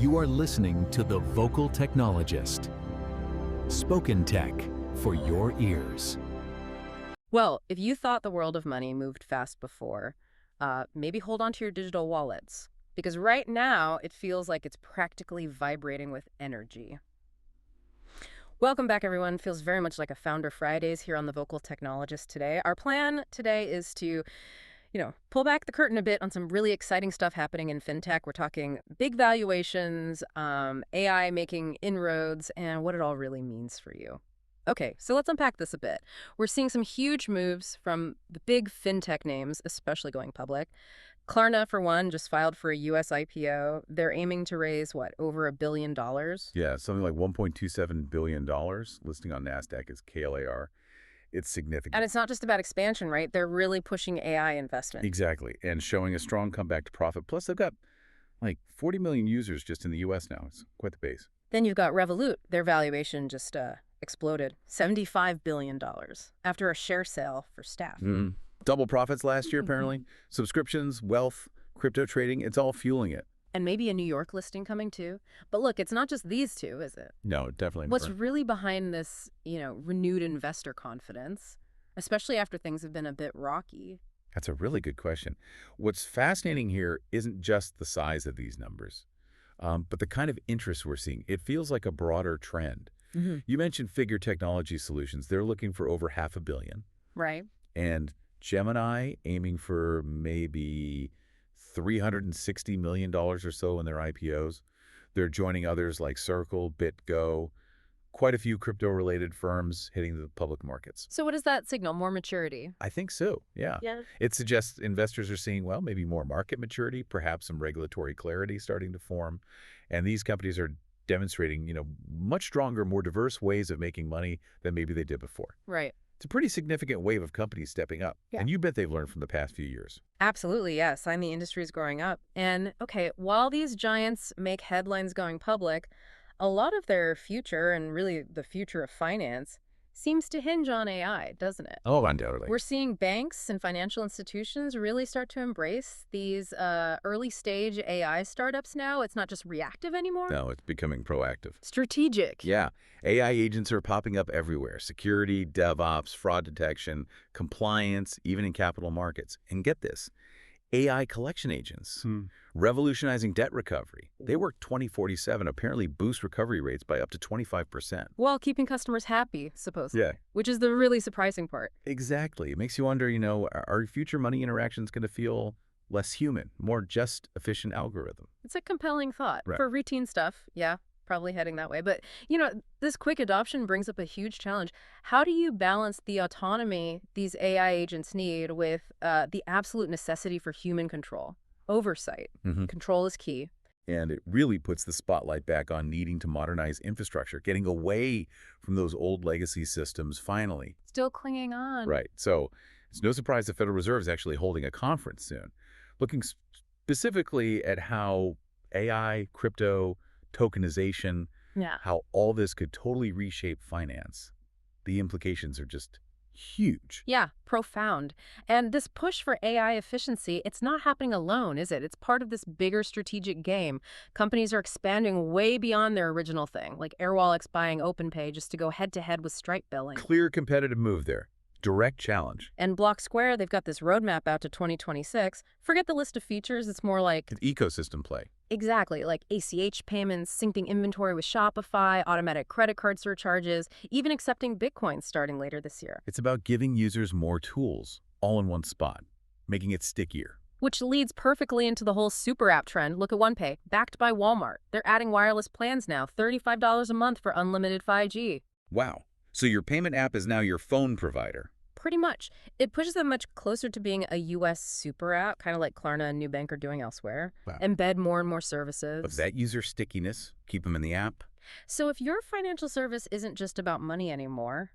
You are listening to The Vocal Technologist. Spoken tech for your ears. Well, if you thought the world of money moved fast before, maybe hold on to your digital wallets. Because right now, it feels like it's practically vibrating with energy. Welcome back, everyone. Feels very much like a Founder Fridays here on The Vocal Technologist today. Our plan today is to pull back the curtain a bit on some really exciting stuff happening in fintech. We're talking big valuations, AI making inroads, and what it all really means for you. Okay, so let's unpack this a bit. We're seeing some huge moves from the big fintech names, especially going public. Klarna, for one, just filed for a U.S. IPO. They're aiming to raise, over $1 billion? Yeah, something like $1.27 billion. Listing on NASDAQ is KLAR. It's significant. And it's not just about expansion, right? They're really pushing AI investment. Exactly, and showing a strong comeback to profit. Plus, they've got like 40 million users just in the U.S. now. It's quite the base. Then you've got Revolut. Their valuation just exploded. $75 billion after a share sale for staff. Double profits last year, apparently. Subscriptions, wealth, crypto trading, it's all fueling it. And maybe a New York listing coming too. But look, it's not just these two, is it? No, definitely not. What's really behind this, renewed investor confidence, especially after things have been a bit rocky? That's a really good question. What's fascinating here isn't just the size of these numbers, but the kind of interest we're seeing. It feels like a broader trend. You mentioned Figure Technology Solutions. They're looking for over $500 million. Right. And Gemini aiming for maybe $360 million or so in their IPOs. They're joining others like Circle, BitGo, quite a few crypto-related firms hitting the public markets. So what does that signal? More maturity? I think so, yeah. It suggests investors are seeing, maybe more market maturity, perhaps some regulatory clarity starting to form. And these companies are demonstrating, much stronger, more diverse ways of making money than maybe they did before. Right. It's a pretty significant wave of companies stepping up. Yeah. And you bet they've learned from the past few years. Absolutely, yes. And the industry is growing up. And, okay, while these giants make headlines going public, a lot of their future, and really the future of finance, seems to hinge on AI, doesn't it? Oh, undoubtedly. We're seeing banks and financial institutions really start to embrace these early-stage AI startups now. It's not just reactive anymore. No, it's becoming proactive. Strategic. Yeah. AI agents are popping up everywhere. Security, DevOps, fraud detection, compliance, even in capital markets. And get this, AI collection agents, revolutionizing debt recovery. They work 2047, apparently boost recovery rates by up to 25%. While keeping customers happy, supposedly. Yeah. Which is the really surprising part. Exactly. It makes you wonder, are future money interactions going to feel less human, more just efficient algorithm? It's a compelling thought. Right. For routine stuff, yeah, probably heading that way. But, this quick adoption brings up a huge challenge. How do you balance the autonomy these AI agents need with the absolute necessity for human control? Oversight. Control is key. And it really puts the spotlight back on needing to modernize infrastructure, getting away from those old legacy systems finally. Still clinging on. Right. So it's no surprise the Federal Reserve is actually holding a conference soon, looking specifically at how AI, crypto, tokenization, how all this could totally reshape finance. The implications are just huge. Yeah, profound. And this push for AI efficiency, it's not happening alone, is it? It's part of this bigger strategic game. Companies are expanding way beyond their original thing, like Airwallex buying OpenPay just to go head-to-head with Stripe billing. Clear competitive move there. Direct challenge. And Block Square, they've got this roadmap out to 2026. Forget the list of features. It's more like... An ecosystem play. Exactly, like ACH payments, syncing inventory with Shopify, automatic credit card surcharges, even accepting Bitcoin starting later this year. It's about giving users more tools, all in one spot, making it stickier. Which leads perfectly into the whole super app trend. Look at OnePay, backed by Walmart. They're adding wireless plans now, $35 a month for unlimited 5G. Wow. So your payment app is now your phone provider. Pretty much. It pushes them much closer to being a U.S. super app, kind of like Klarna and Nubank are doing elsewhere. Wow. Embed more and more services. But that user stickiness, keep them in the app. So if your financial service isn't just about money anymore,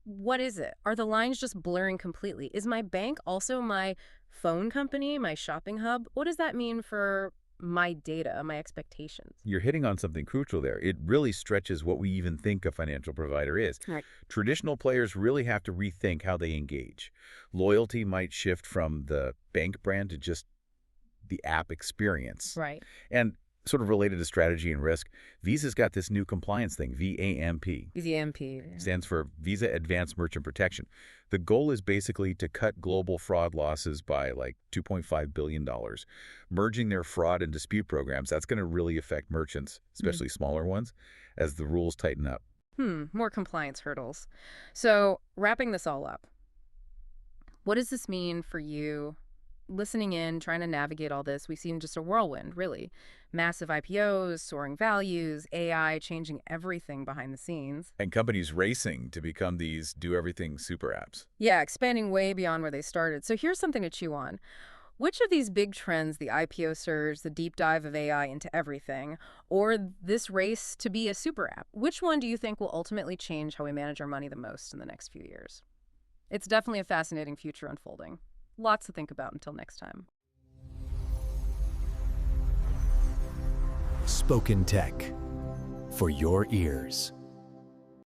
what is it? Are the lines just blurring completely? Is my bank also my phone company, my shopping hub? What does that mean for my data, my expectations? You're hitting on something crucial there. It really stretches what we even think a financial provider is. Right. Traditional players really have to rethink how they engage. Loyalty might shift from the bank brand to just the app experience. Right. And Sort of related to strategy and risk, Visa's got this new compliance thing, VAMP. VAMP. Stands for Visa Advanced Merchant Protection. The goal is basically to cut global fraud losses by like $2.5 billion. Merging their fraud and dispute programs, that's going to really affect merchants, especially smaller ones, as the rules tighten up. More compliance hurdles. So, wrapping this all up, what does this mean for you? Listening in, trying to navigate all this, we seem just a whirlwind, really. Massive IPOs, soaring values, AI changing everything behind the scenes. And companies racing to become these do-everything super apps. Yeah, expanding way beyond where they started. So here's something to chew on. Which of these big trends, the IPO surge, the deep dive of AI into everything, or this race to be a super app, which one do you think will ultimately change how we manage our money the most in the next few years? It's definitely a fascinating future unfolding. Lots to think about until next time. Spoken Tech for your ears.